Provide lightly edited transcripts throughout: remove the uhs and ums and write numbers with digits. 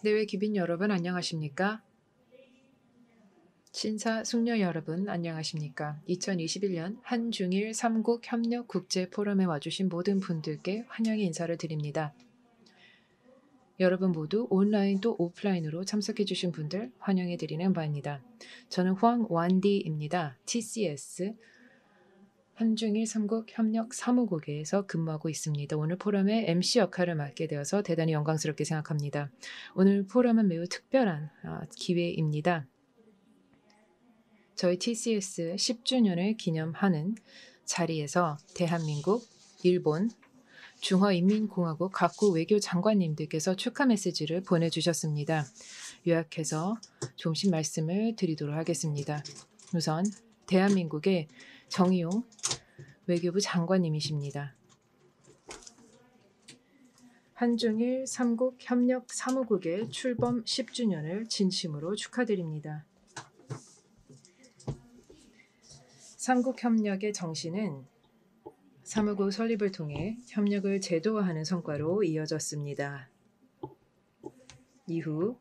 내외 귀빈 여러분 안녕하십니까? 신사 숙녀 여러분 안녕하십니까? 2021년 한중일 3국 협력 국제 포럼에 와주신 모든 분들께 환영의 인사를 드립니다. 여러분 모두 온라인 또 오프라인으로 참석해 주신 분들 환영해 드리는 바입니다. 저는 황완디입니다. TCS 한중일 3국 협력 사무국에서 근무하고 있습니다. 오늘 포럼의 MC 역할을 맡게 되어서 대단히 영광스럽게 생각합니다. 오늘 포럼은 매우 특별한 기회입니다. 저희 TCS 10주년을 기념하는 자리에서 대한민국, 일본, 중화인민공화국 각국 외교장관님들께서 축하 메시지를 보내주셨습니다. 요약해서 조금씩 말씀을 드리도록 하겠습니다. 우선 대한민국의 정의용 외교부 장관님이십니다. 한중일 3국 협력 사무국의 출범 10주년을 진심으로 축하드립니다. 삼국협력의 정신은 사무국 설립을 통해 협력을 제도화하는 성과로 이어졌습니다. 이후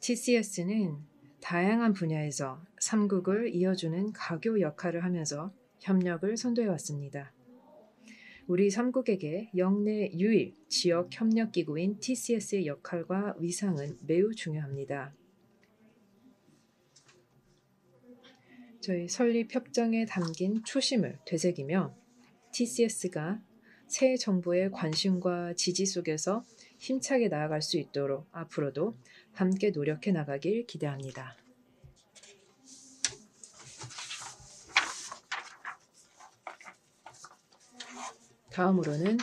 TCS는 다양한 분야에서 삼국을 이어주는 가교 역할을 하면서 협력을 선도해왔습니다. 우리 삼국에게 역내 유일 지역 협력기구인 TCS의 역할과 위상은 매우 중요합니다. 저희 설립 협정에 담긴 초심을 되새기며 TCS가 새 정부의 관심과 지지 속에서 힘차게 나아갈 수 있도록 앞으로도 함께 노력해 나가길 기대합니다. 다음으로는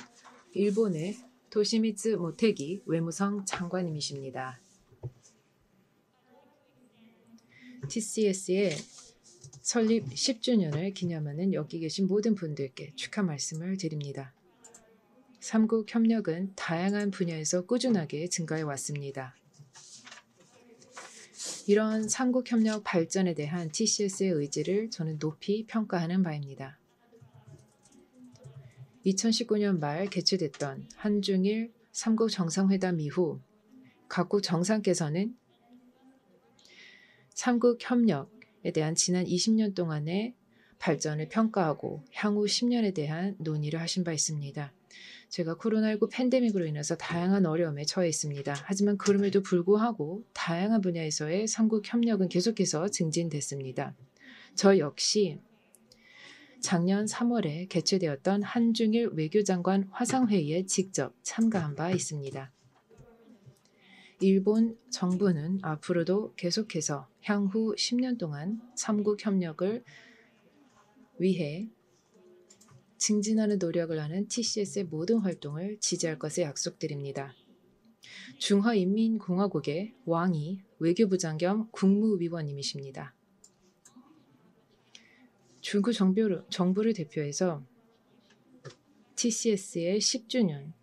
일본의 도시미츠 모테기 외무성 장관님이십니다. TCS의 설립 10주년을 기념하는 여기 계신 모든 분들께 축하 말씀을 드립니다. 삼국 협력은 다양한 분야에서 꾸준하게 증가해 왔습니다. 이런 삼국 협력 발전에 대한 TCS의 의지를 저는 높이 평가하는 바입니다. 2019년 말 개최됐던 한중일 삼국 정상회담 이후 각국 정상께서는 삼국 협력에 대한 지난 20년 동안의 발전을 평가하고 향후 10년에 대한 논의를 하신 바 있습니다. 제가 코로나19 팬데믹으로 인해서 다양한 어려움에 처해 있습니다. 하지만 그럼에도 불구하고 다양한 분야에서의 삼국 협력은 계속해서 증진됐습니다. 저 역시 작년 3월에 개최되었던 한중일 외교장관 화상회의에 직접 참가한 바 있습니다. 일본 정부는 앞으로도 계속해서 향후 10년 동안 삼국 협력을 위해 증진하는 노력을 하는 TCS의 모든 활동을 지지할 것을 약속드립니다. 중화인민공화국의 왕이 외교부장 겸 국무위원님이십니다. 중국 정부를 대표해서 TCS의 10주년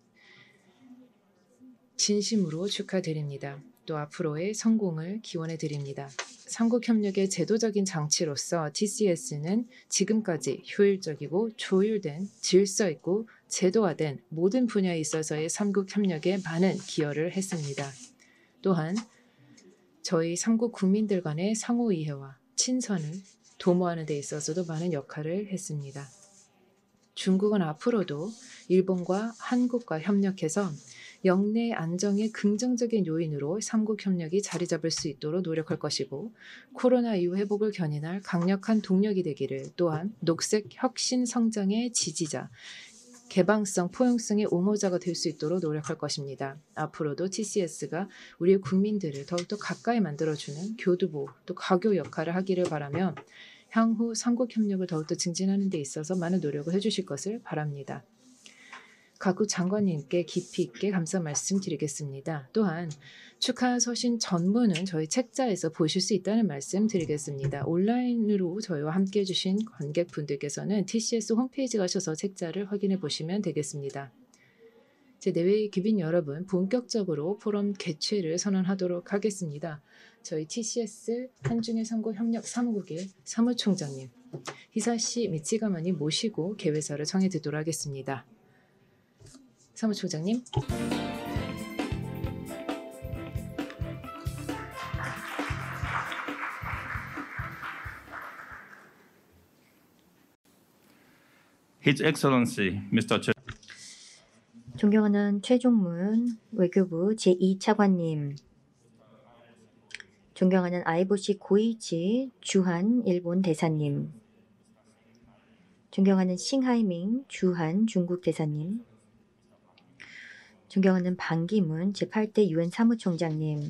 진심으로 축하드립니다. 또 앞으로의 성공을 기원해 드립니다. 삼국협력의 제도적인 장치로서 TCS는 지금까지 효율적이고 조율된 질서 있고 제도화된 모든 분야에 있어서의 삼국협력에 많은 기여를 했습니다. 또한 저희 삼국 국민들 간의 상호이해와 친선을 도모하는 데 있어서도 많은 역할을 했습니다. 중국은 앞으로도 일본과 한국과 협력해서 역내 안정의 긍정적인 요인으로 삼국협력이 자리 잡을 수 있도록 노력할 것이고 코로나 이후 회복을 견인할 강력한 동력이 되기를 또한 녹색 혁신 성장의 지지자, 개방성, 포용성의 옹호자가 될 수 있도록 노력할 것입니다. 앞으로도 TCS가 우리 국민들을 더욱더 가까이 만들어주는 교두보 또 가교 역할을 하기를 바라며 향후 삼국협력을 더욱더 증진하는 데 있어서 많은 노력을 해주실 것을 바랍니다. 각국 장관님께 깊이 있게 감사 말씀드리겠습니다. 또한 축하 서신 전문은 저희 책자에서 보실 수 있다는 말씀 드리겠습니다. 온라인으로 저희와 함께해 주신 관객분들께서는 TCS 홈페이지 가셔서 책자를 확인해 보시면 되겠습니다. 제 내외 귀빈 여러분, 본격적으로 포럼 개최를 선언하도록 하겠습니다. 저희 TCS 한중일 삼국 협력 사무국의 사무총장님 히사시 미치가마님 모시고 개회사를 청해 듣도록 하겠습니다. 사무총장님. His Excellency, Mr. Che. 존경하는 최종문 외교부 제2차관님, 존경하는 IVC 고이치 주한 일본 대사님, 존경하는 싱하이밍 주한 중국 대사님, 존경하는 반기문 제8대 유엔 사무총장님,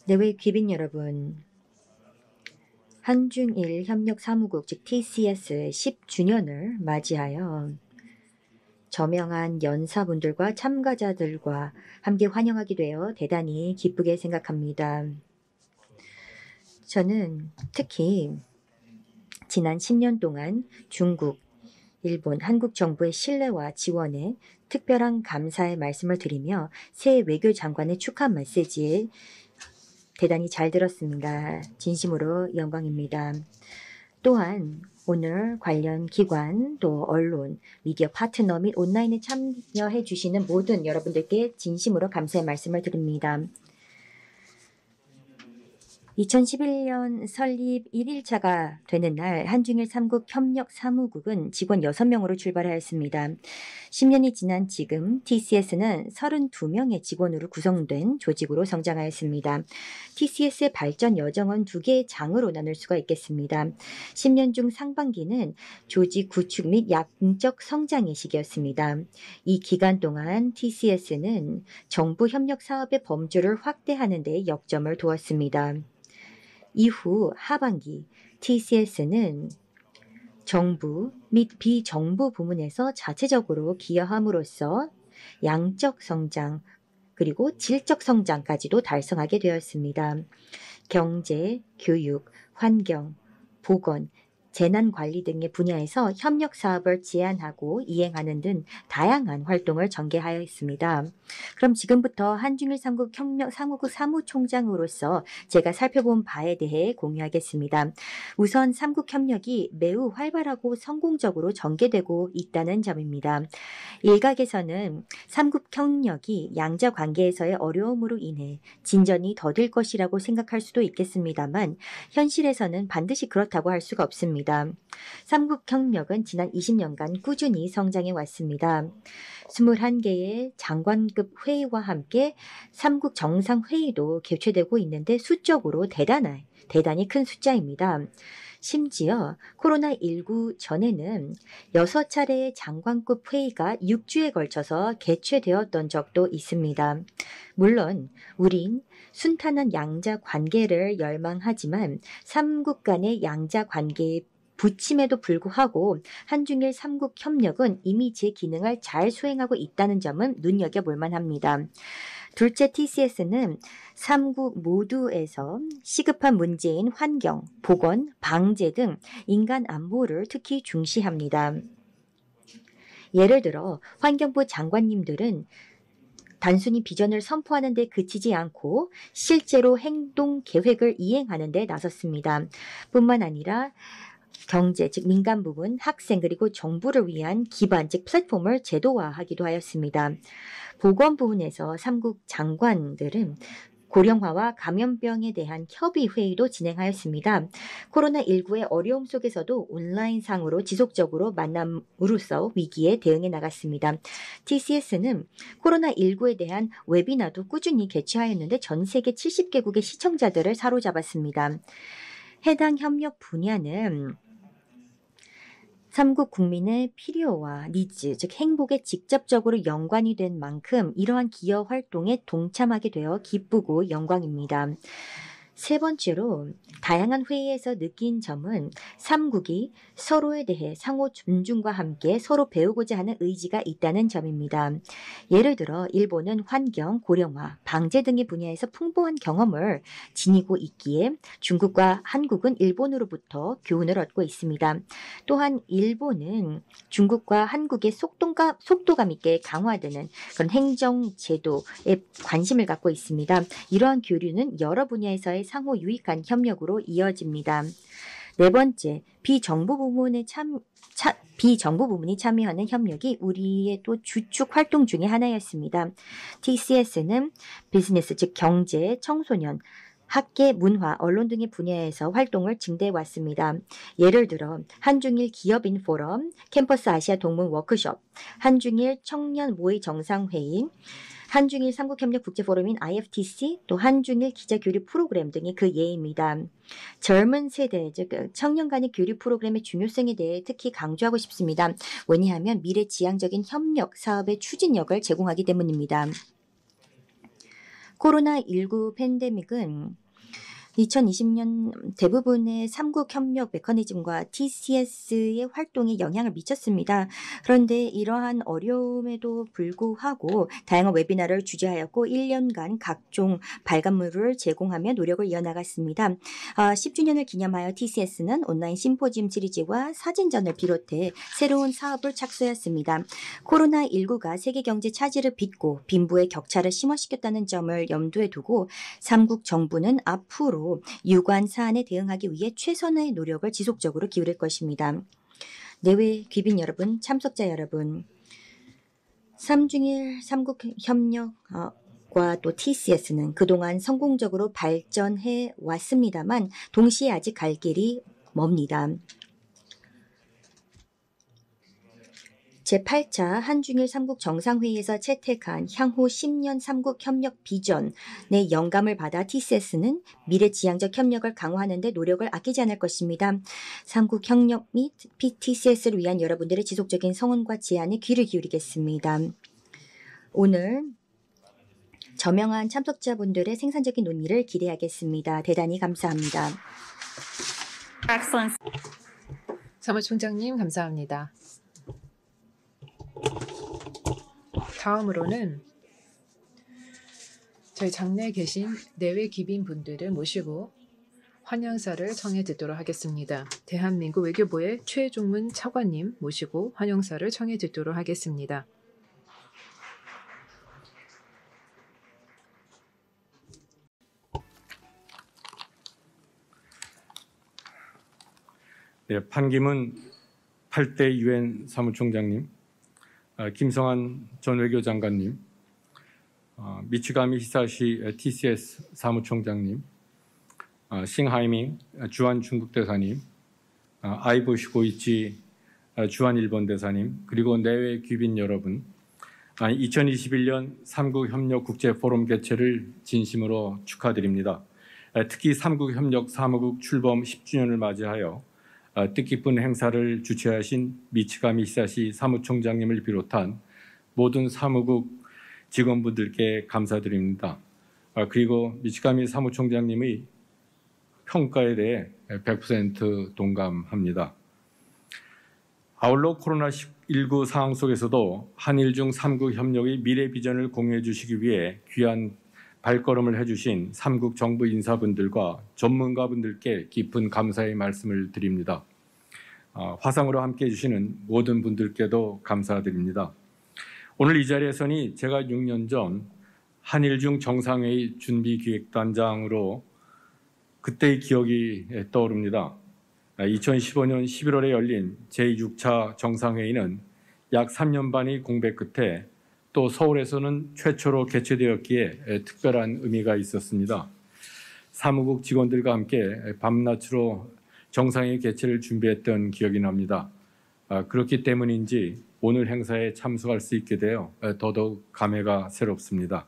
내외 귀빈 여러분, 한중일 협력 사무국 즉 TCS의 10주년을 맞이하여 저명한 연사분들과 참가자들과 함께 환영하게 되어 대단히 기쁘게 생각합니다. 저는 특히 지난 10년 동안 중국, 일본, 한국 정부의 신뢰와 지원에 특별한 감사의 말씀을 드리며 새 외교장관의 축하 메시지에 대단히 잘 들었습니다. 진심으로 영광입니다. 또한 오늘 관련 기관, 또 언론, 미디어 파트너 및 온라인에 참여해 주시는 모든 여러분들께 진심으로 감사의 말씀을 드립니다. 2011년 설립 1일차가 되는 날 한중일 3국 협력 사무국은 직원 6명으로 출발하였습니다. 10년이 지난 지금 TCS는 32명의 직원으로 구성된 조직으로 성장하였습니다. TCS의 발전 여정은 2개의 장으로 나눌 수가 있겠습니다. 10년 중 상반기는 조직 구축 및 양적 성장의 시기였습니다. 이 기간 동안 TCS는 정부 협력 사업의 범주를 확대하는 데 역점을 두었습니다. 이후 하반기 TCS는 정부 및 비정부 부문에서 자체적으로 기여함으로써 양적 성장 그리고 질적 성장까지도 달성하게 되었습니다. 경제, 교육, 환경, 보건, 재난관리 등의 분야에서 협력 사업을 제안하고 이행하는 등 다양한 활동을 전개하였습니다. 그럼 지금부터 한중일 3국 협력 사무국 사무총장으로서 제가 살펴본 바에 대해 공유하겠습니다. 우선 3국 협력이 매우 활발하고 성공적으로 전개되고 있다는 점입니다. 일각에서는 3국 협력이 양자 관계에서의 어려움으로 인해 진전이 더딜 것이라고 생각할 수도 있겠습니다만 현실에서는 반드시 그렇다고 할 수가 없습니다. 3국 협력은 지난 20년간 꾸준히 성장해 왔습니다. 21개의 장관급 회의와 함께 3국 정상회의도 개최되고 있는데 수적으로 대단히 큰 숫자입니다. 심지어 코로나19 전에는 6차례의 장관급 회의가 6주에 걸쳐서 개최되었던 적도 있습니다. 물론 우린 순탄한 양자 관계를 열망하지만 3국 간의 양자 관계의 부침에도 불구하고 한중일 3국 협력은 이미 제 기능을 잘 수행하고 있다는 점은 눈여겨볼 만합니다. 둘째, TCS는 3국 모두에서 시급한 문제인 환경, 보건, 방제 등 인간 안보를 특히 중시합니다. 예를 들어 환경부 장관님들은 단순히 비전을 선포하는 데 그치지 않고 실제로 행동 계획을 이행하는 데 나섰습니다. 뿐만 아니라 경제, 즉 민간 부분, 학생 그리고 정부를 위한 기반, 즉 플랫폼을 제도화하기도 하였습니다. 보건 부분에서 3국 장관들은 고령화와 감염병에 대한 협의 회의도 진행하였습니다. 코로나19의 어려움 속에서도 온라인상으로 지속적으로 만남으로써 위기에 대응해 나갔습니다. TCS는 코로나19에 대한 웨비나도 꾸준히 개최하였는데 전 세계 70개국의 시청자들을 사로잡았습니다. 해당 협력 분야는 3국 국민의 필요와 니즈, 즉 행복에 직접적으로 연관이 된 만큼 이러한 기여 활동에 동참하게 되어 기쁘고 영광입니다. 세 번째로 다양한 회의에서 느낀 점은 3국이 서로에 대해 상호 존중과 함께 서로 배우고자 하는 의지가 있다는 점입니다. 예를 들어 일본은 환경, 고령화, 방제 등의 분야에서 풍부한 경험을 지니고 있기에 중국과 한국은 일본으로부터 교훈을 얻고 있습니다. 또한 일본은 중국과 한국의 속도감 있게 강화되는 그런 행정제도에 관심을 갖고 있습니다. 이러한 교류는 여러 분야에서의 상호 유익한 협력으로 이어집니다. 네 번째, 비정부 부문이 참여하는 협력이 우리의 또 주축 활동 중의 하나였습니다. TCS는 비즈니스, 즉 경제, 청소년, 학계, 문화, 언론 등의 분야에서 활동을 증대해 왔습니다. 예를 들어 한중일 기업인 포럼, 캠퍼스 아시아 동문 워크숍, 한중일 청년 모의 정상회의, 한중일 삼국협력 국제포럼인 IFTC, 또 한중일 기자교류 프로그램 등이 그 예입니다. 젊은 세대, 즉 청년 간의 교류 프로그램의 중요성에 대해 특히 강조하고 싶습니다. 왜냐하면 미래지향적인 협력 사업의 추진력을 제공하기 때문입니다. 코로나19 팬데믹은 2020년 대부분의 삼국 협력 메커니즘과 TCS의 활동에 영향을 미쳤습니다. 그런데 이러한 어려움에도 불구하고 다양한 웨비나를 주재하였고 1년간 각종 발간물을 제공하며 노력을 이어나갔습니다. 10주년을 기념하여 TCS는 온라인 심포지움 시리즈와 사진전을 비롯해 새로운 사업을 착수했습니다. 코로나19가 세계 경제 차질을 빚고 빈부의 격차를 심화시켰다는 점을 염두에 두고 삼국 정부는 앞으로 유관 사안에 대응하기 위해 최선의 노력을 지속적으로 기울일 것입니다. 내외 귀빈 여러분, 참석자 여러분, 삼중일 삼국협력과 또 TCS는 그동안 성공적으로 발전해 왔습니다만 동시에 아직 갈 길이 멉니다. 제8차 한중일 삼국 정상회의에서 채택한 향후 10년 삼국 협력 비전의 영감을 받아 TCS는 미래지향적 협력을 강화하는 데 노력을 아끼지 않을 것입니다. 삼국 협력 및 TCS를 위한 여러분들의 지속적인 성원과 제안에 귀를 기울이겠습니다. 오늘 저명한 참석자분들의 생산적인 논의를 기대하겠습니다. 대단히 감사합니다. 사무총장님 감사합니다. 다음으로는 저희 장내에 계신 내외 귀빈분들을 모시고 환영사를 청해 듣도록 하겠습니다. 대한민국 외교부의 최종문 차관님 모시고 환영사를 청해 듣도록 하겠습니다. 네, 판기문 8대 UN 사무총장님, 김성한 전 외교장관님, 미치가미 히사시 TCS 사무총장님, 싱하이밍 주한 중국 대사님, 아이보 슈고이치 주한 일본 대사님, 그리고 내외 귀빈 여러분, 2021년 삼국협력 국제포럼 개최를 진심으로 축하드립니다. 특히 삼국협력 사무국 출범 10주년을 맞이하여 뜻깊은 행사를 주최하신 미치가미 히사시 사무총장님을 비롯한 모든 사무국 직원분들께 감사드립니다. 그리고 미치가미 사무총장님의 평가에 대해 100% 동감합니다. 아울러 코로나19 상황 속에서도 한일중 삼국 협력의 미래 비전을 공유해 주시기 위해 귀한 발걸음을 해주신 삼국 정부 인사분들과 전문가분들께 깊은 감사의 말씀을 드립니다. 화상으로 함께해 주시는 모든 분들께도 감사드립니다. 오늘 이 자리에서는 제가 6년 전 한일중 정상회의 준비기획단장으로 그때의 기억이 떠오릅니다. 2015년 11월에 열린 제6차 정상회의는 약 3년 반의 공백 끝에 또 서울에서는 최초로 개최되었기에 특별한 의미가 있었습니다. 사무국 직원들과 함께 밤낮으로 정상회의 개최를 준비했던 기억이 납니다. 그렇기 때문인지 오늘 행사에 참석할 수 있게 되어 더더욱 감회가 새롭습니다.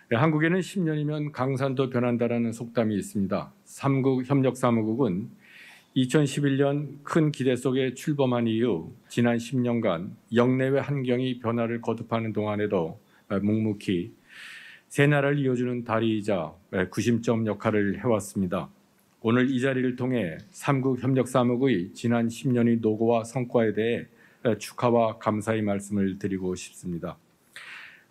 한국에는 10년이면 강산도 변한다라는 속담이 있습니다. 삼국협력사무국은 2011년 큰 기대 속에 출범한 이후 지난 10년간 역내외 환경이 변화를 거듭하는 동안에도 묵묵히 세 나라를 이어주는 다리이자 구심점 역할을 해왔습니다. 오늘 이 자리를 통해 삼국협력사무국의 지난 10년의 노고와 성과에 대해 축하와 감사의 말씀을 드리고 싶습니다.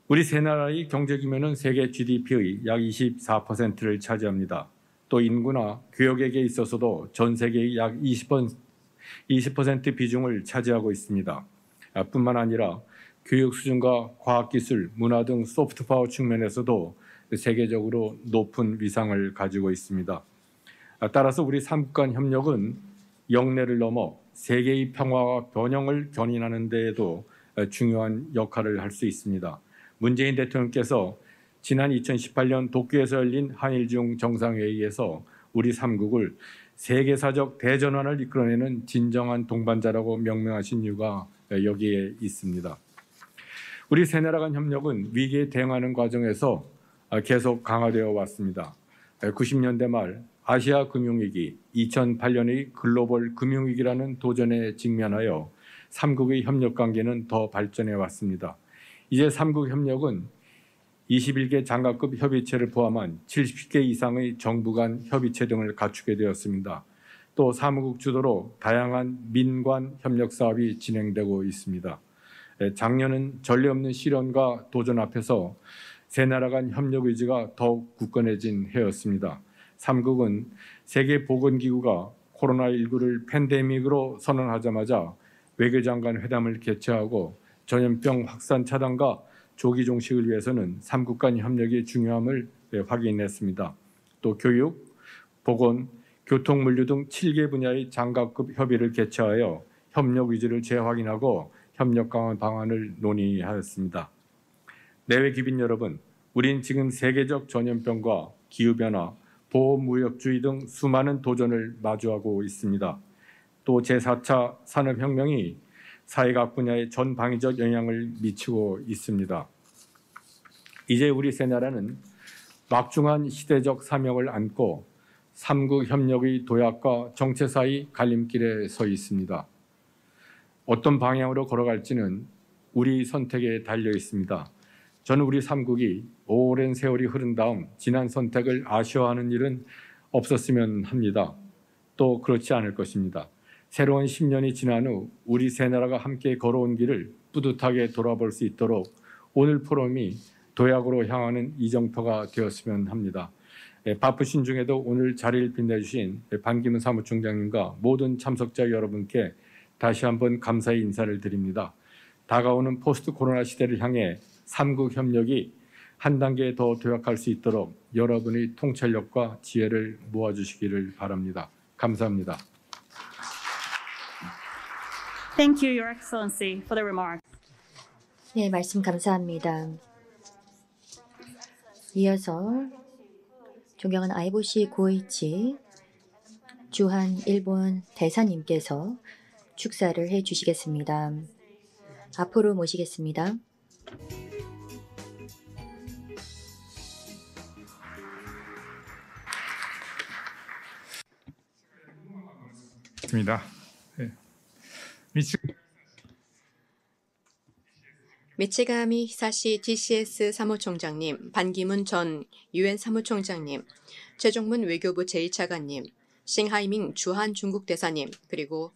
우리 세 나라의 경제 규모는 세계 GDP의 약 24%를 차지합니다. 또 인구나 교역액에 있어서도 전 세계의 약 20% 비중을 차지하고 있습니다. 뿐만 아니라 교육 수준과 과학기술, 문화 등 소프트파워 측면에서도 세계적으로 높은 위상을 가지고 있습니다. 따라서 우리 삼국 간 협력은 역내를 넘어 세계의 평화와 번영을 견인하는 데에도 중요한 역할을 할 수 있습니다. 문재인 대통령께서 지난 2018년 도쿄에서 열린 한일중 정상회의에서 우리 3국을 세계사적 대전환을 이끌어내는 진정한 동반자라고 명명하신 이유가 여기에 있습니다. 우리 세 나라 간 협력은 위기에 대응하는 과정에서 계속 강화되어 왔습니다. 90년대 말 아시아 금융위기, 2008년의 글로벌 금융위기라는 도전에 직면하여 3국의 협력관계는 더 발전해 왔습니다. 이제 3국 협력은 21개 장관급 협의체를 포함한 70개 이상의 정부 간 협의체 등을 갖추게 되었습니다. 또 사무국 주도로 다양한 민관 협력 사업이 진행되고 있습니다. 작년은 전례 없는 시련과 도전 앞에서 세 나라 간 협력 의지가 더욱 굳건해진 해였습니다. 3국은 세계보건기구가 코로나19를 팬데믹으로 선언하자마자 외교장관 회담을 개최하고 전염병 확산 차단과 조기 종식을 위해서는 3국 간 협력의 중요함을 확인했습니다. 또 교육, 보건, 교통, 물류 등 7개 분야의 장관급 협의를 개최하여 협력 의지를 재확인하고 협력 강화 방안을 논의하였습니다. 내외 귀빈 여러분, 우린 지금 세계적 전염병과 기후변화, 보호무역주의 등 수많은 도전을 마주하고 있습니다. 또 제4차 산업혁명이 사회각 분야에 전방위적 영향을 미치고 있습니다. 이제 우리 세 나라는 막중한 시대적 사명을 안고 3국 협력의 도약과 정체사의 갈림길에 서 있습니다. 어떤 방향으로 걸어갈지는 우리 선택에 달려 있습니다. 저는 우리 3국이 오랜 세월이 흐른 다음 지난 선택을 아쉬워하는 일은 없었으면 합니다. 또 그렇지 않을 것입니다. 새로운 10년이 지난 후 우리 세 나라가 함께 걸어온 길을 뿌듯하게 돌아볼 수 있도록 오늘 포럼이 도약으로 향하는 이정표가 되었으면 합니다. 바쁘신 중에도 오늘 자리를 빛내주신 반기문 사무총장님과 모든 참석자 여러분께 다시 한번 감사의 인사를 드립니다. 다가오는 포스트 코로나 시대를 향해 3국 협력이 한 단계 더 도약할 수 있도록 여러분의 통찰력과 지혜를 모아주시기를 바랍니다. 감사합니다. Thank you, Your Excellency, for the remark. 네, 말씀 감사합니다. 이어서 존경하는 IBC 고이치 주한 일본 대사님께서 축사를 해주시겠습니다. 앞으로 모시겠습니다. 있습니다. 네. 미치가미 히사시 TCS 사무총장님, 반기문 전 유엔 사무총장님, 최종문 외교부 제2차관님, 싱하이밍 주한 중국 대사님, 그리고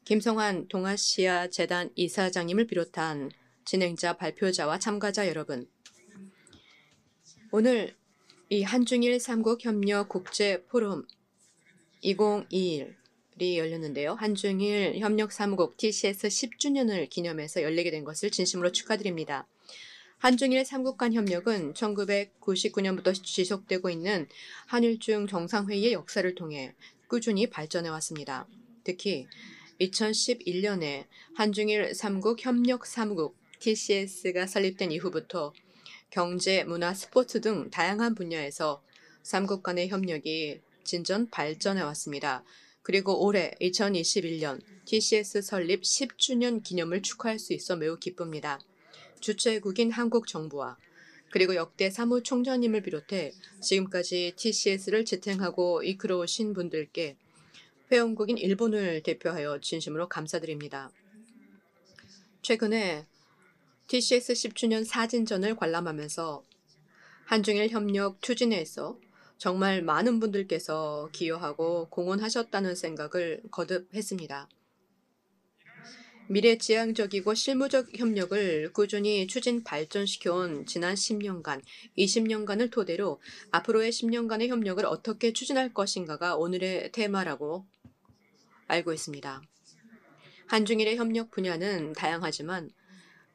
김성환 동아시아 재단 이사장님을 비롯한 진행자 발표자와 참가자 여러분, 오늘 이 한중일 3국 협력 국제 포럼 2021이 열렸는데요. 한중일 협력 사무국 TCS 10주년을 기념해서 열리게 된 것을 진심으로 축하드립니다. 한중일 3국 간 협력은 1999년부터 지속되고 있는 한일중 정상회의의 역사를 통해 꾸준히 발전해 왔습니다. 특히 2011년에 한중일 3국 협력 사무국 TCS가 설립된 이후부터 경제, 문화, 스포츠 등 다양한 분야에서 3국 간의 협력이 진전 발전해 왔습니다. 그리고 올해 2021년 TCS 설립 10주년 기념을 축하할 수 있어 매우 기쁩니다. 주최국인 한국 정부와 그리고 역대 사무총장님을 비롯해 지금까지 TCS를 지탱하고 이끌어오신 분들께 회원국인 일본을 대표하여 진심으로 감사드립니다. 최근에 TCS 10주년 사진전을 관람하면서 한중일 협력 추진에서 정말 많은 분들께서 기여하고 공헌하셨다는 생각을 거듭 했습니다. 미래지향적이고 실무적 협력을 꾸준히 추진 발전시켜온 지난 10년간, 20년간을 토대로 앞으로의 10년간의 협력을 어떻게 추진할 것인가가 오늘의 테마라고 알고 있습니다. 한중일의 협력 분야는 다양하지만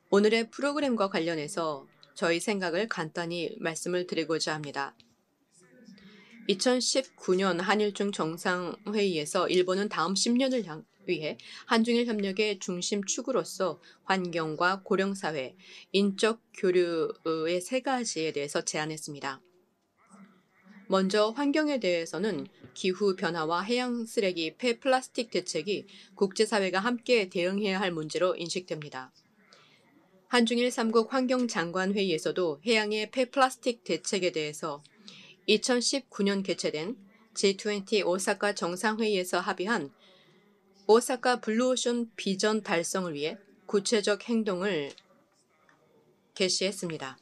오늘의 프로그램과 관련해서 저희 생각을 간단히 말씀을 드리고자 합니다. 2019년 한일중 정상회의에서 일본은 다음 10년을 위해 한중일 협력의 중심 축으로서 환경과 고령사회, 인적 교류의 세 가지에 대해서 제안했습니다. 먼저 환경에 대해서는 기후변화와 해양 쓰레기, 폐플라스틱 대책이 국제사회가 함께 대응해야 할 문제로 인식됩니다. 한중일 3국 환경장관회의에서도 해양의 폐플라스틱 대책에 대해서 2019년 개최된 G20 오사카 정상회의에서 합의한 오사카 블루오션 비전 달성을 위해 구체적 행동을 개시했습니다.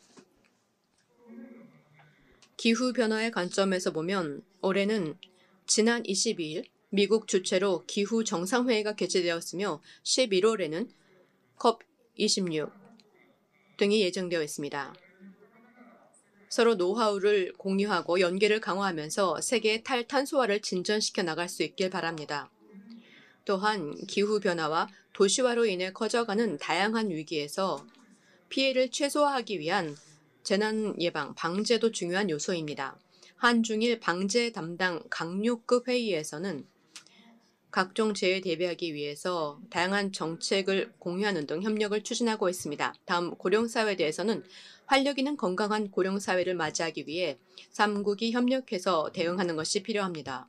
기후변화의 관점에서 보면 올해는 지난 22일 미국 주최로 기후 정상회의가 개최되었으며 11월에는 COP26 등이 예정되어 있습니다. 서로 노하우를 공유하고 연계를 강화하면서 세계의 탈탄소화를 진전시켜 나갈 수 있길 바랍니다. 또한 기후변화와 도시화로 인해 커져가는 다양한 위기에서 피해를 최소화하기 위한 재난 예방, 방제도 중요한 요소입니다. 한중일 방제 담당 강요급 회의에서는 각종 재해에 대비하기 위해서 다양한 정책을 공유하는 등 협력을 추진하고 있습니다. 다음 고령사회에 대해서는 활력 있는 건강한 고령사회를 맞이하기 위해 3국이 협력해서 대응하는 것이 필요합니다.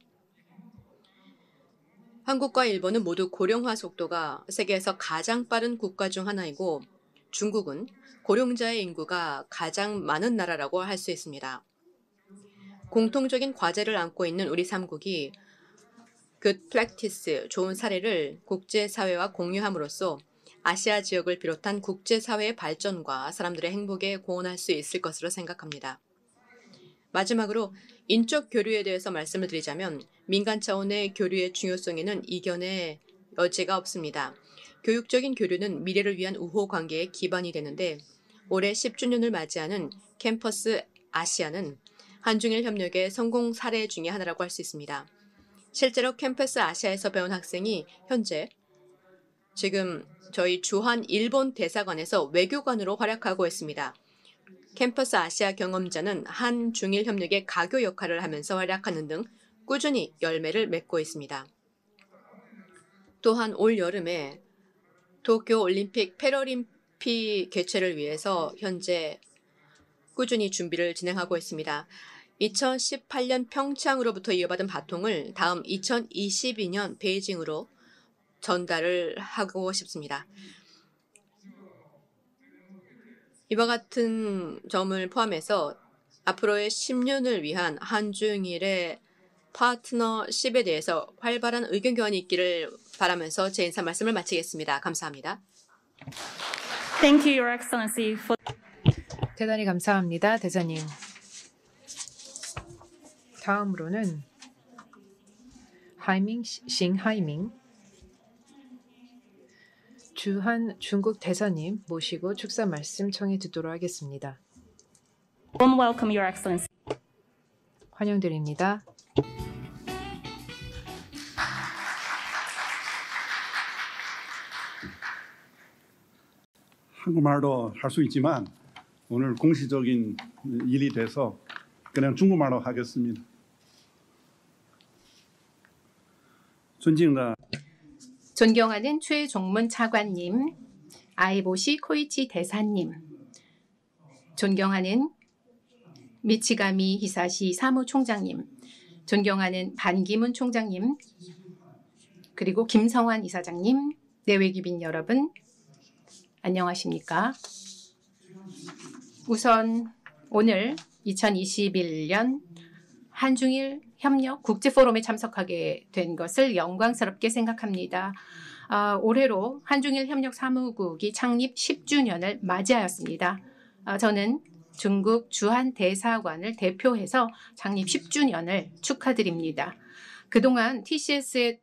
한국과 일본은 모두 고령화 속도가 세계에서 가장 빠른 국가 중 하나이고 중국은 고령자의 인구가 가장 많은 나라라고 할 수 있습니다. 공통적인 과제를 안고 있는 우리 3국이 good practice, 좋은 사례를 국제사회와 공유함으로써 아시아 지역을 비롯한 국제사회의 발전과 사람들의 행복에 공헌할 수 있을 것으로 생각합니다. 마지막으로 인적 교류에 대해서 말씀을 드리자면 민간 차원의 교류의 중요성에는 이견의 여지가 없습니다. 교육적인 교류는 미래를 위한 우호 관계의 기반이 되는데 올해 10주년을 맞이하는 캠퍼스 아시아는 한중일 협력의 성공 사례 중에 하나라고 할 수 있습니다. 실제로 캠퍼스 아시아에서 배운 학생이 현재 지금 저희 주한 일본 대사관에서 외교관으로 활약하고 있습니다. 캠퍼스 아시아 경험자는 한중일 협력의 가교 역할을 하면서 활약하는 등 꾸준히 열매를 맺고 있습니다. 또한 올 여름에 도쿄 올림픽 패럴림픽 개최를 위해서 현재 꾸준히 준비를 진행하고 있습니다. 2018년 평창으로부터 이어받은 바통을 다음 2022년 베이징으로 전달을 하고 싶습니다. 이와 같은 점을 포함해서 앞으로의 10년을 위한 한중일의 파트너십에 대해서 활발한 의견 교환이 있기를 바라면서 제 인사 말씀을 마치겠습니다. 감사합니다. Thank you, Your Excellency, for 대단히 감사합니다, 대사님. 다음으로는 싱하이밍 주한 중국 대사님 모시고 축사 말씀 청해 듣도록 하겠습니다. warm welcome, Your Excellency. 환영드립니다. 한국말도 할 수 있지만 오늘 공식적인 일이 돼서 그냥 중국말로 하겠습니다. 존경하는 최종문 차관님, 아이보시 코이치 대사님, 존경하는 미치가미 히사시 사무총장님, 존경하는 반기문 총장님, 그리고 김성환 이사장님, 내외기빈 여러분, 안녕하십니까? 우선 오늘 2021년 한중일 협력 국제포럼에 참석하게 된 것을 영광스럽게 생각합니다. 올해로 한중일 협력 사무국이 창립 10주년을 맞이하였습니다. 저는 중국 주한 대사관을 대표해서 창립 10주년을 축하드립니다. 그동안 TCS의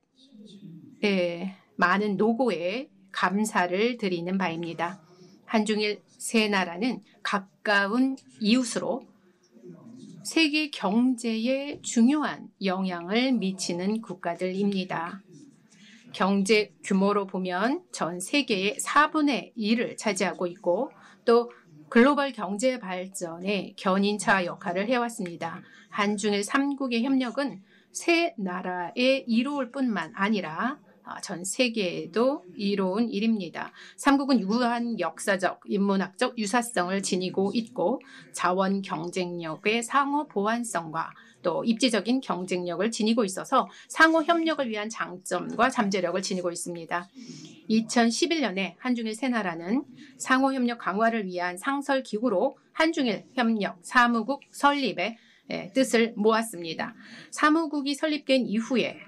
많은 노고에 감사를 드리는 바입니다. 한중일 세 나라는 가까운 이웃으로 세계 경제에 중요한 영향을 미치는 국가들입니다. 경제 규모로 보면 전 세계의 4분의 1을 차지하고 있고 또 글로벌 경제 발전의 견인차 역할을 해왔습니다. 한중일 3국의 협력은 세 나라에 이로울 뿐만 아니라 전 세계에도 이로운 일입니다. 삼국은 유구한 역사적, 인문학적 유사성을 지니고 있고 자원 경쟁력의 상호 보완성과 또 입지적인 경쟁력을 지니고 있어서 상호 협력을 위한 장점과 잠재력을 지니고 있습니다. 2011년에 한중일 세 나라는 상호 협력 강화를 위한 상설 기구로 한중일 협력 사무국 설립의 뜻을 모았습니다. 사무국이 설립된 이후에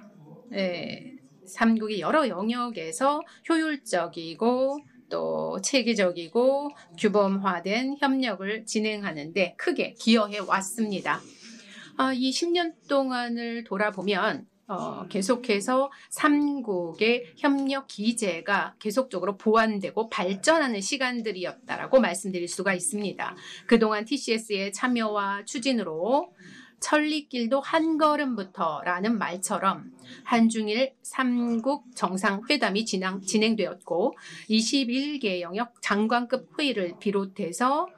삼국이 여러 영역에서 효율적이고 또 체계적이고 규범화된 협력을 진행하는 데 크게 기여해 왔습니다. 이 10년 동안을 돌아보면 계속해서 삼국의 협력 기제가 계속적으로 보완되고 발전하는 시간들이었다라고 말씀드릴 수가 있습니다. 그동안 TCS의 참여와 추진으로 천리길도 한 걸음부터라는 말처럼 한중일 삼국 정상회담이 진행되었고 21개 영역 장관급 회의를 비롯해서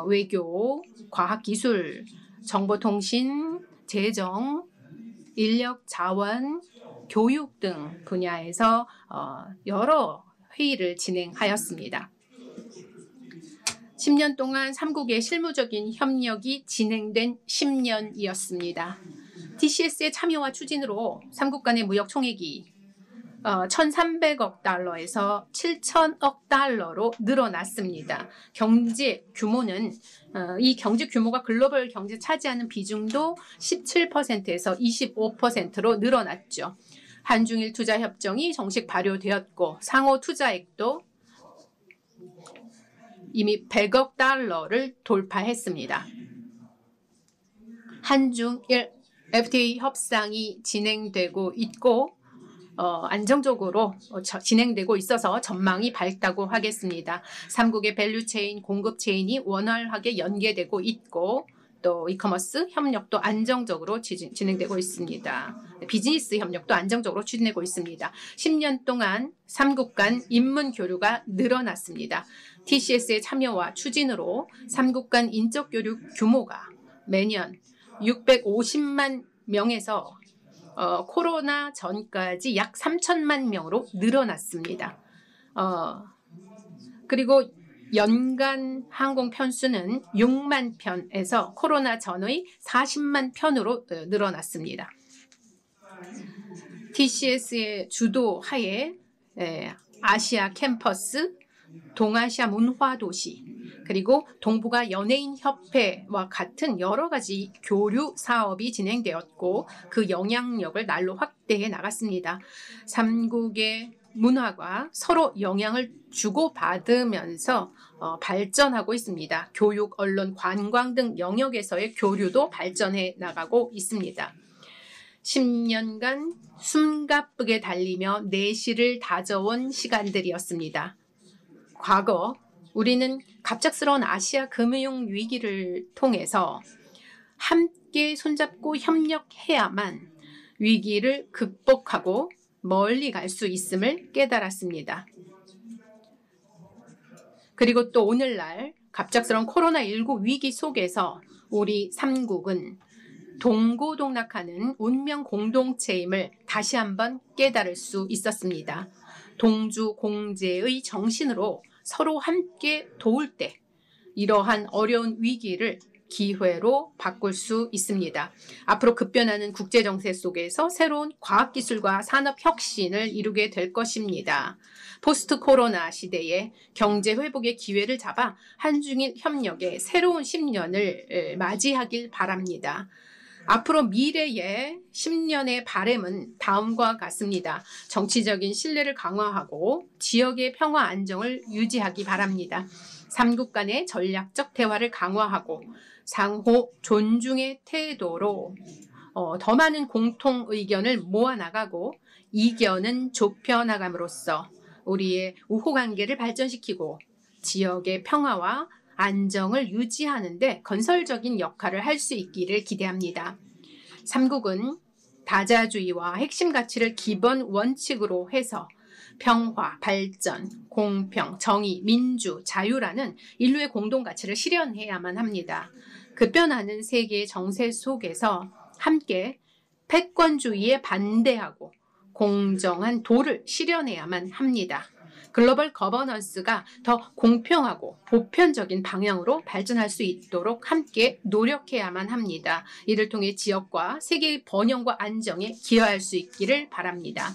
외교, 과학기술, 정보통신, 재정, 인력, 자원, 교육 등 분야에서 여러 회의를 진행하였습니다. 10년 동안 삼국의 실무적인 협력이 진행된 10년이었습니다. TCS의 참여와 추진으로 삼국 간의 무역 총액이 1,300억 달러에서 7,000억 달러로 늘어났습니다. 경제 규모는 이 경제 규모가 글로벌 경제 차지하는 비중도 17%에서 25%로 늘어났죠. 한중일 투자협정이 정식 발효되었고 상호 투자액도 이미 100억 달러를 돌파했습니다. 한중일 FTA 협상이 진행되고 있고 안정적으로 진행되고 있어서 전망이 밝다고 하겠습니다. 삼국의 밸류체인, 공급체인이 원활하게 연계되고 있고 또 이커머스 협력도 안정적으로 진행되고 있습니다. 비즈니스 협력도 안정적으로 추진되고 있습니다. 10년 동안 삼국 간 인문 교류가 늘어났습니다. TCS의 참여와 추진으로 삼국 간 인적 교류 규모가 매년 650만 명에서 코로나 전까지 약 3천만 명으로 늘어났습니다. 그리고 연간 항공 편수는 6만 편에서 코로나 전의 40만 편으로 늘어났습니다. TCS의 주도 하에 아시아 캠퍼스, 동아시아 문화도시, 그리고 동북아 연예인협회와 같은 여러 가지 교류 사업이 진행되었고 그 영향력을 날로 확대해 나갔습니다. 삼국의 문화가 서로 영향을 주고받으면서 발전하고 있습니다. 교육, 언론, 관광 등 영역에서의 교류도 발전해 나가고 있습니다. 10년간 숨가쁘게 달리며 내실을 다져온 시간들이었습니다. 과거 우리는 갑작스러운 아시아 금융 위기를 통해서 함께 손잡고 협력해야만 위기를 극복하고 멀리 갈 수 있음을 깨달았습니다. 그리고 또 오늘날 갑작스러운 코로나19 위기 속에서 우리 삼국은 동고동락하는 운명 공동체임을 다시 한번 깨달을 수 있었습니다. 동주 공제의 정신으로 서로 함께 도울 때 이러한 어려운 위기를 기회로 바꿀 수 있습니다. 앞으로 급변하는 국제정세 속에서 새로운 과학기술과 산업혁신을 이루게 될 것입니다. 포스트 코로나 시대에 경제 회복의 기회를 잡아 한중일 협력의 새로운 10년을 맞이하길 바랍니다. 앞으로 미래의 10년의 바람은 다음과 같습니다. 정치적인 신뢰를 강화하고 지역의 평화 안정을 유지하기 바랍니다. 삼국 간의 전략적 대화를 강화하고 상호 존중의 태도로 더 많은 공통 의견을 모아나가고 이견은 좁혀나감으로써 우리의 우호 관계를 발전시키고 지역의 평화와 안정을 유지하는 데 건설적인 역할을 할 수 있기를 기대합니다. 삼국은 다자주의와 핵심 가치를 기본 원칙으로 해서 평화, 발전, 공평, 정의, 민주, 자유라는 인류의 공동 가치를 실현해야만 합니다. 급변하는 세계의 정세 속에서 함께 패권주의에 반대하고 공정한 도를 실현해야만 합니다. 글로벌 거버넌스가 더 공평하고 보편적인 방향으로 발전할 수 있도록 함께 노력해야만 합니다. 이를 통해 지역과 세계의 번영과 안정에 기여할 수 있기를 바랍니다.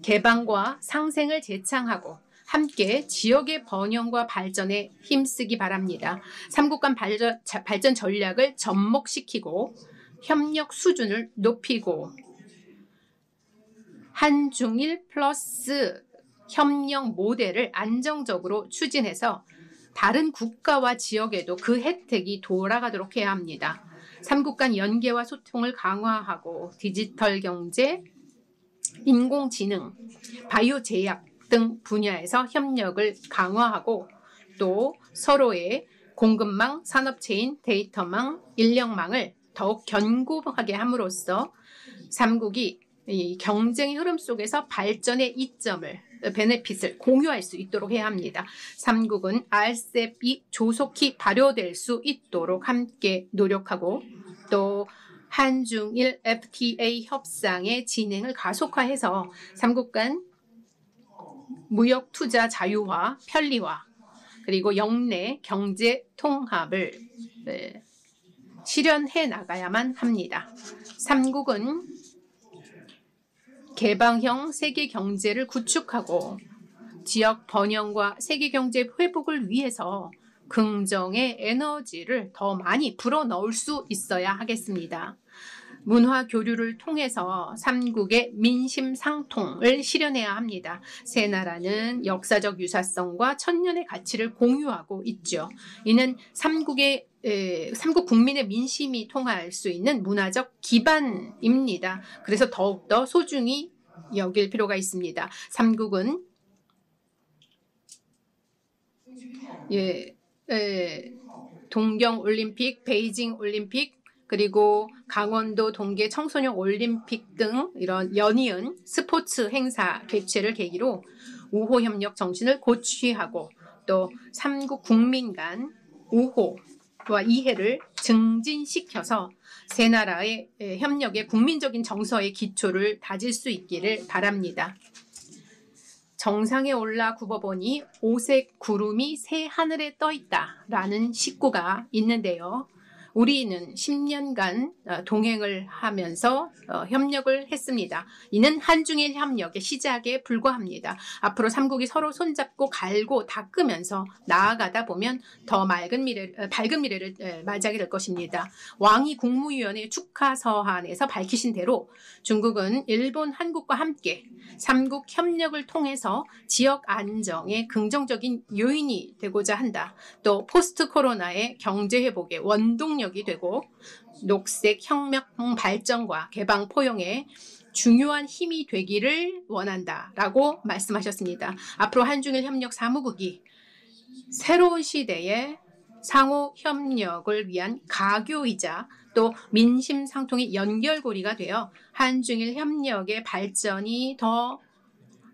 개방과 상생을 제창하고 함께 지역의 번영과 발전에 힘쓰기 바랍니다. 3국 간 발전 전략을 접목시키고 협력 수준을 높이고 한중일 플러스 협력 모델을 안정적으로 추진해서 다른 국가와 지역에도 그 혜택이 돌아가도록 해야 합니다. 3국 간 연계와 소통을 강화하고 디지털 경제, 인공지능, 바이오 제약 등 분야에서 협력을 강화하고 또 서로의 공급망, 산업체인, 데이터망, 인력망을 더욱 견고하게 함으로써 3국이 이 경쟁의 흐름 속에서 발전의 이점을 베네핏을 공유할 수 있도록 해야 합니다. 3국은 RCEP이 조속히 발효될 수 있도록 함께 노력하고 또 한중일 FTA 협상의 진행을 가속화해서 3국 간 무역 투자 자유화, 편리화 그리고 영내 경제 통합을 실현해 나가야만 합니다. 3국은 개방형 세계 경제를 구축하고 지역 번영과 세계 경제 회복을 위해서 긍정의 에너지를 더 많이 불어넣을 수 있어야 하겠습니다. 문화 교류를 통해서 3국의 민심 상통을 실현해야 합니다. 세 나라는 역사적 유사성과 천년의 가치를 공유하고 있죠. 이는 3국 국민의 민심이 통할 수 있는 문화적 기반입니다. 그래서 더욱더 소중히 여길 필요가 있습니다. 3국은 동경올림픽, 베이징올림픽, 그리고 강원도 동계 청소년 올림픽 등 이런 연이은 스포츠 행사 개최를 계기로 우호 협력 정신을 고취하고 또 3국 국민 간 우호와 이해를 증진시켜서 세 나라의 협력의 국민적인 정서의 기초를 다질 수 있기를 바랍니다. 정상에 올라 굽어보니 오색 구름이 새 하늘에 떠 있다라는 식구가 있는데요. 우리는 10년간 동행을 하면서 협력을 했습니다. 이는 한중일 협력의 시작에 불과합니다. 앞으로 3국이 서로 손잡고 갈고 닦으면서 나아가다 보면 더 밝은 미래를 맞이하게 될 것입니다. 왕이 국무위원회 축하 서한에서 밝히신 대로 중국은 일본, 한국과 함께 3국 협력을 통해서 지역 안정의 긍정적인 요인이 되고자 한다. 또 포스트 코로나의 경제 회복의 원동력이 되고 녹색 혁명 발전과 개방 포용에 중요한 힘이 되기를 원한다라고 말씀하셨습니다. 앞으로 한중일 협력 사무국이 새로운 시대의 상호 협력을 위한 가교이자 또 민심 상통의 연결고리가 되어 한중일 협력의 발전이 더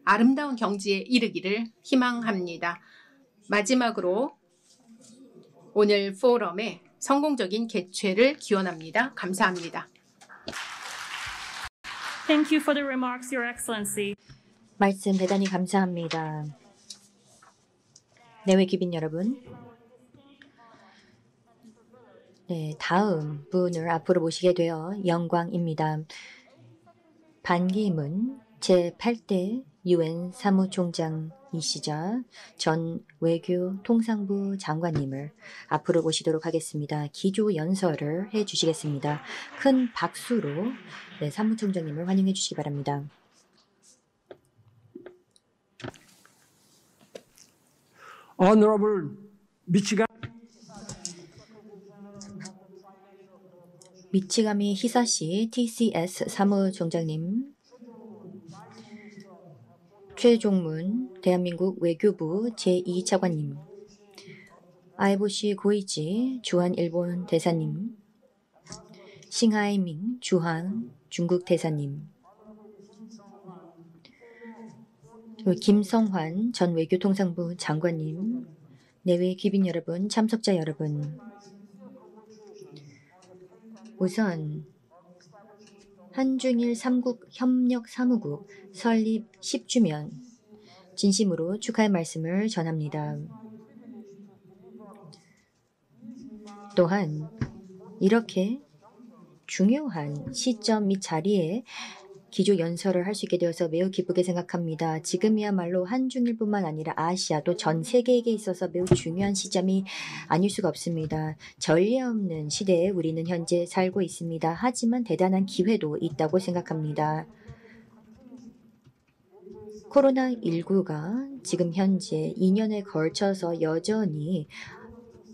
아름다운 경지에 이르기를 희망합니다. 마지막으로 오늘 포럼의 성공적인 개최를 기원합니다. 감사합니다. Thank you for the remarks, Your Excellency. 말씀 대단히 감사합니다. 내외 귀빈 여러분. 네, 다음 분을 앞으로 모시게 되어 영광입니다. 반기문 제8대 UN 사무총장이시자 전 외교통상부 장관님을 앞으로 모시도록 하겠습니다. 기조 연설을 해주시겠습니다. 큰 박수로 사무총장님을 환영해 주시기 바랍니다. Honorable 미치가미 히사시 TCS 사무총장님, 최종문 대한민국 외교부 제2차관님, 아이보시 고이치 주한 일본 대사님, 싱하이밍 주한 중국 대사님, 김성환 전 외교통상부 장관님, 내외 귀빈 여러분, 참석자 여러분, 우선 한중일 3국 협력 사무국 설립 10주년 진심으로 축하의 말씀을 전합니다. 또한 이렇게 중요한 시점 및 자리에 기조 연설을 할 수 있게 되어서 매우 기쁘게 생각합니다. 지금이야말로 한중일뿐만 아니라 아시아 또 전 세계에게 있어서 매우 중요한 시점이 아닐 수가 없습니다. 전례 없는 시대에 우리는 현재 살고 있습니다. 하지만 대단한 기회도 있다고 생각합니다. 코로나19가 지금 현재 2년에 걸쳐서 여전히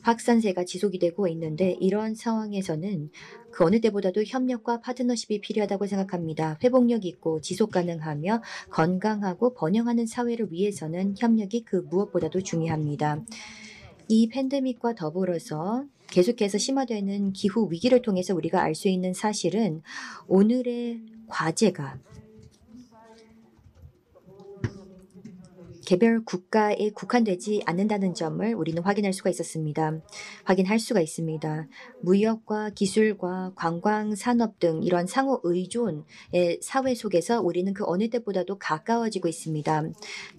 확산세가 지속이 되고 있는데 이러한 상황에서는 그 어느 때보다도 협력과 파트너십이 필요하다고 생각합니다. 회복력 있고 지속 가능하며 건강하고 번영하는 사회를 위해서는 협력이 그 무엇보다도 중요합니다. 이 팬데믹과 더불어서 계속해서 심화되는 기후 위기를 통해서 우리가 알 수 있는 사실은 오늘의 과제가 개별 국가에 국한되지 않는다는 점을 우리는 확인할 수가 있습니다. 무역과 기술과 관광 산업 등 이런 상호 의존의 사회 속에서 우리는 그 어느 때보다도 가까워지고 있습니다.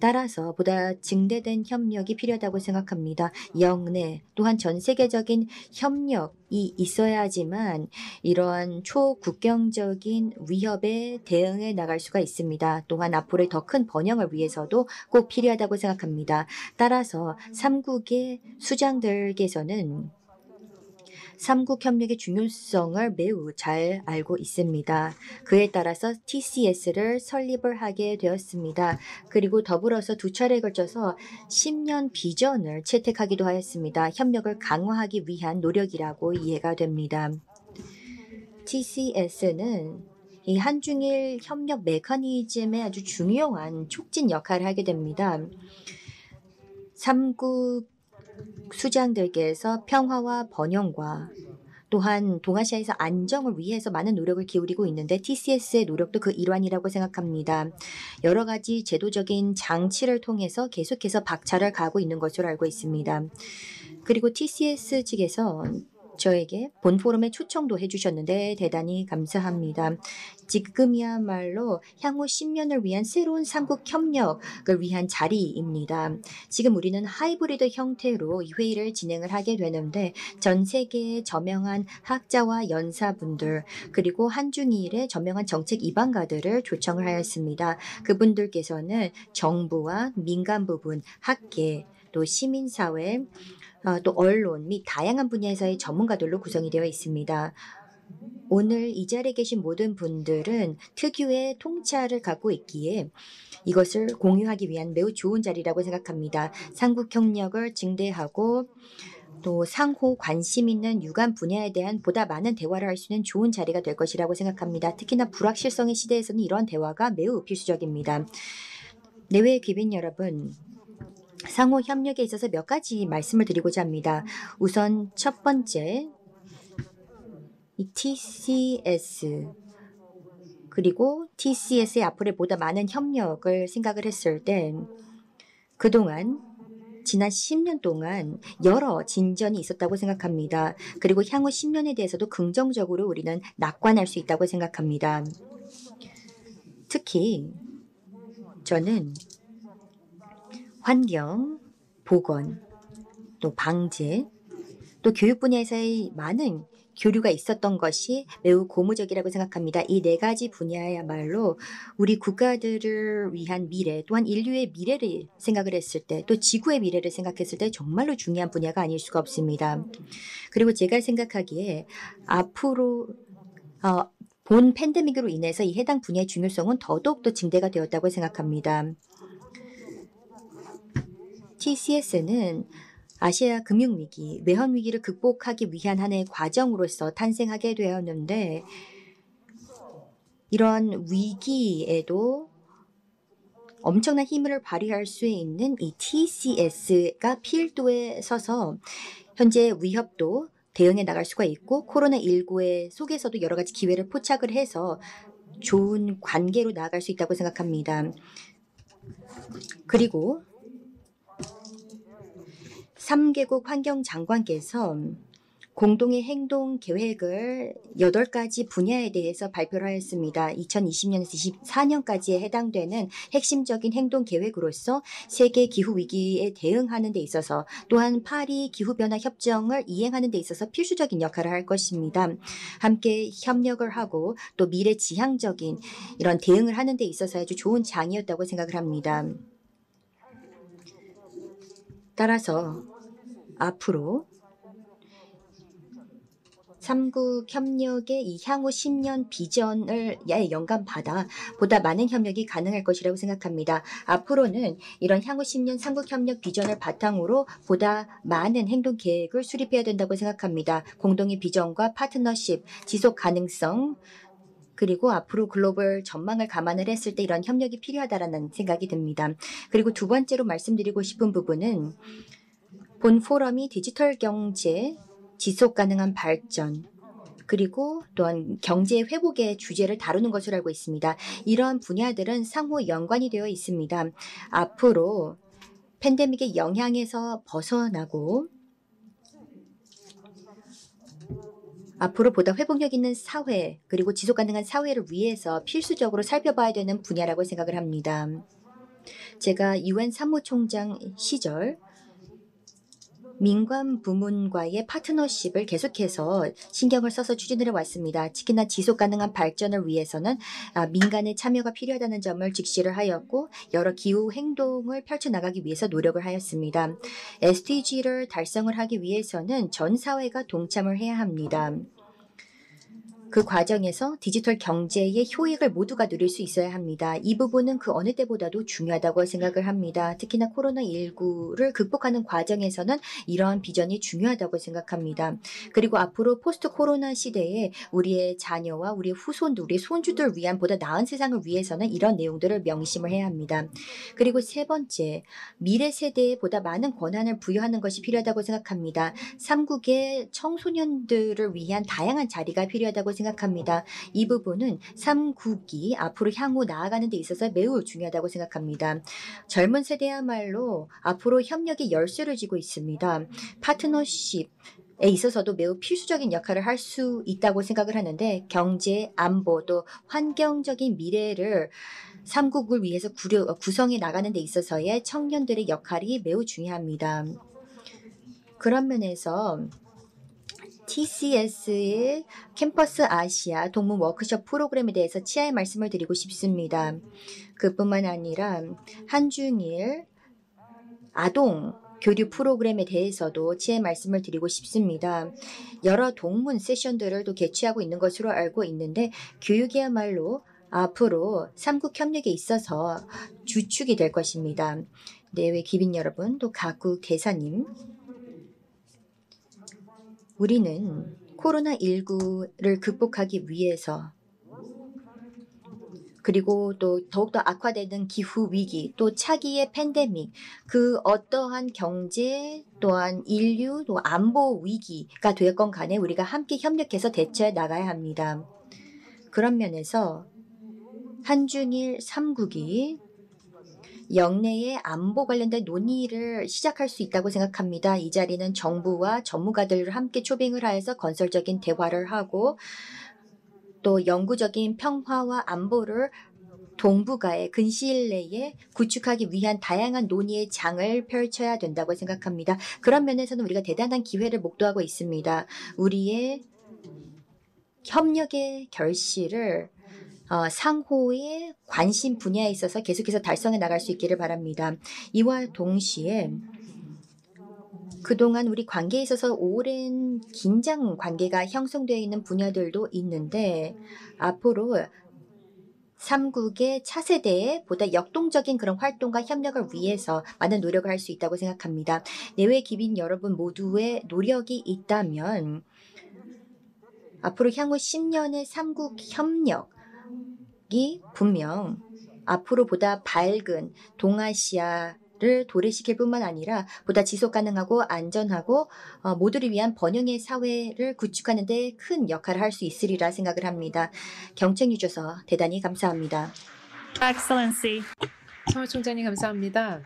따라서 보다 증대된 협력이 필요하다고 생각합니다. 영내 또한 전 세계적인 협력이 있어야지만 이러한 초국경적인 위협에 대응해 나갈 수가 있습니다. 또한 앞으로의 더 큰 번영을 위해서도 꼭 필요하다고 생각합니다. 따라서 3국의 수장들께서는 3국 협력의 중요성을 매우 잘 알고 있습니다. 그에 따라서 TCS를 설립을 하게 되었습니다. 그리고 더불어서 두 차례에 걸쳐서 10년 비전을 채택하기도 하였습니다. 협력을 강화하기 위한 노력이라고 이해가 됩니다. TCS는 이 한중일 협력 메커니즘의 아주 중요한 촉진 역할을 하게 됩니다. 3국 수장들께서 평화와 번영과 또한 동아시아에서 안정을 위해서 많은 노력을 기울이고 있는데 TCS의 노력도 그 일환이라고 생각합니다. 여러 가지 제도적인 장치를 통해서 계속해서 박차를 가하고 있는 것으로 알고 있습니다. 그리고 TCS 측에서 저에게 본 포럼에 초청도 해주셨는데 대단히 감사합니다. 지금이야말로 향후 10년을 위한 새로운 3국 협력을 위한 자리입니다. 지금 우리는 하이브리드 형태로 이 회의를 진행을 하게 되는데 전 세계의 저명한 학자와 연사분들 그리고 한중일의 저명한 정책 입안가들을 초청을 하였습니다. 그분들께서는 정부와 민간 부분, 학계, 또 시민사회, 또 언론 및 다양한 분야에서의 전문가들로 구성이 되어 있습니다. 오늘 이 자리에 계신 모든 분들은 특유의 통찰을 갖고 있기에 이것을 공유하기 위한 매우 좋은 자리라고 생각합니다. 삼국 협력을 증대하고 또 상호 관심 있는 유관 분야에 대한 보다 많은 대화를 할 수 있는 좋은 자리가 될 것이라고 생각합니다. 특히나 불확실성의 시대에서는 이러한 대화가 매우 필수적입니다. 내외 귀빈 여러분, 상호 협력에 있어서 몇 가지 말씀을 드리고자 합니다. 우선 첫 번째, 이 TCS 그리고 TCS의 앞으로 보다 많은 협력을 생각을 했을 때 그동안 지난 10년 동안 여러 진전이 있었다고 생각합니다. 그리고 향후 10년에 대해서도 긍정적으로 우리는 낙관할 수 있다고 생각합니다. 특히 저는 환경, 보건, 또 방제, 또 교육 분야에서의 많은 교류가 있었던 것이 매우 고무적이라고 생각합니다. 이 네 가지 분야야말로 우리 국가들을 위한 미래 또한 인류의 미래를 생각을 했을 때 또 지구의 미래를 생각했을 때 정말로 중요한 분야가 아닐 수가 없습니다. 그리고 제가 생각하기에 앞으로 본 팬데믹으로 인해서 이 해당 분야의 중요성은 더더욱더 증대가 되었다고 생각합니다. TCS는 아시아 금융위기, 외환위기를 극복하기 위한 하나의 과정으로서 탄생하게 되었는데 이러한 위기에도 엄청난 힘을 발휘할 수 있는 이 TCS가 필도에 서서 현재 위협도 대응해 나갈 수가 있고 코로나19의 속에서도 여러 가지 기회를 포착을 해서 좋은 관계로 나아갈 수 있다고 생각합니다. 그리고 3개국 환경장관께서 공동의 행동 계획을 8가지 분야에 대해서 발표를 하였습니다. 2020년에서 24년까지에 해당되는 핵심적인 행동 계획으로서 세계 기후 위기에 대응하는 데 있어서 또한 파리 기후변화 협정을 이행하는 데 있어서 필수적인 역할을 할 것입니다. 함께 협력을 하고 또 미래지향적인 이런 대응을 하는 데 있어서 아주 좋은 장이었다고 생각을 합니다. 따라서 앞으로 3국 협력의 이 향후 10년 비전을 영감받아 보다 많은 협력이 가능할 것이라고 생각합니다. 앞으로는 이런 향후 10년 3국 협력 비전을 바탕으로 보다 많은 행동 계획을 수립해야 된다고 생각합니다. 공동의 비전과 파트너십, 지속 가능성, 그리고 앞으로 글로벌 전망을 감안을 했을 때 이런 협력이 필요하다라는 생각이 듭니다. 그리고 두 번째로 말씀드리고 싶은 부분은 본 포럼이 디지털 경제, 지속 가능한 발전, 그리고 또한 경제 회복의 주제를 다루는 것으로 알고 있습니다. 이러한 분야들은 상호 연관이 되어 있습니다. 앞으로 팬데믹의 영향에서 벗어나고 앞으로 보다 회복력 있는 사회 그리고 지속 가능한 사회를 위해서 필수적으로 살펴봐야 되는 분야라고 생각을 합니다. 제가 UN 사무총장 시절 민관 부문과의 파트너십을 계속해서 신경을 써서 추진을 해왔습니다. 특히나 지속 가능한 발전을 위해서는 민간의 참여가 필요하다는 점을 직시를 하였고 여러 기후 행동을 펼쳐나가기 위해서 노력을 하였습니다. SDG를 달성을 하기 위해서는 전 사회가 동참을 해야 합니다. 그 과정에서 디지털 경제의 효익을 모두가 누릴 수 있어야 합니다. 이 부분은 그 어느 때보다도 중요하다고 생각을 합니다. 특히나 코로나19를 극복하는 과정에서는 이러한 비전이 중요하다고 생각합니다. 그리고 앞으로 포스트 코로나 시대에 우리의 자녀와 우리의 후손들, 우리의 손주들을 위한 보다 나은 세상을 위해서는 이런 내용들을 명심을 해야 합니다. 그리고 세 번째, 미래 세대에 보다 많은 권한을 부여하는 것이 필요하다고 생각합니다. 3국의 청소년들을 위한 다양한 자리가 필요하다고 생각합니다. 이 부분은 3국이 앞으로 향후 나아가는 데 있어서 매우 중요하다고 생각합니다. 젊은 세대야말로 앞으로 협력의 열쇠를 쥐고 있습니다. 파트너십에 있어서도 매우 필수적인 역할을 할 수 있다고 생각을 하는데 경제, 안보, 또 환경적인 미래를 3국을 위해서 구성해 나가는 데 있어서의 청년들의 역할이 매우 중요합니다. 그런 면에서 TCS의 캠퍼스 아시아 동문 워크숍 프로그램에 대해서 치아의 말씀을 드리고 싶습니다. 그뿐만 아니라 한중일 아동 교류 프로그램에 대해서도 치아의 말씀을 드리고 싶습니다. 여러 동문 세션들을 또 개최하고 있는 것으로 알고 있는데 교육이야말로 앞으로 3국 협력에 있어서 주축이 될 것입니다. 내외 기빈 여러분, 또 각국 대사님, 우리는 코로나19를 극복하기 위해서 그리고 또 더욱더 악화되는 기후위기, 또 차기의 팬데믹, 그 어떠한 경제 또한 인류, 또 안보 위기가 되었건 간에 우리가 함께 협력해서 대처해 나가야 합니다. 그런 면에서 한중일 3국이 영내의 안보 관련된 논의를 시작할 수 있다고 생각합니다. 이 자리는 정부와 전문가들을 함께 초빙을 하여서 건설적인 대화를 하고 또 영구적인 평화와 안보를 동북아의 근시일 내에 구축하기 위한 다양한 논의의 장을 펼쳐야 된다고 생각합니다. 그런 면에서는 우리가 대단한 기회를 목도하고 있습니다. 우리의 협력의 결실을 상호의 관심 분야에 있어서 계속해서 달성해 나갈 수 있기를 바랍니다. 이와 동시에 그동안 우리 관계에 있어서 오랜 긴장 관계가 형성되어 있는 분야들도 있는데 앞으로 3국의 차세대에 보다 역동적인 그런 활동과 협력을 위해서 많은 노력을 할 수 있다고 생각합니다. 내외 기빈 여러분 모두의 노력이 있다면 앞으로 향후 10년의 3국 협력 이 분명 앞으로 보다 밝은 동아시아를 도래시킬 뿐만 아니라 보다 지속 가능하고 안전하고 모두를 위한 번영의 사회를 구축하는 데 큰 역할을 할 수 있으리라 생각을 합니다. 경청해 주셔서 대단히 감사합니다. Excellency. 사무총장님 감사합니다.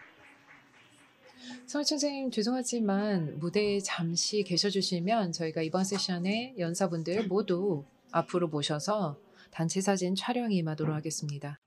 성희춘 선생님 죄송하지만 무대에 잠시 계셔주시면 저희가 이번 세션에 연사분들 모두 앞으로 모셔서 단체 사진 촬영에 임하도록 하겠습니다.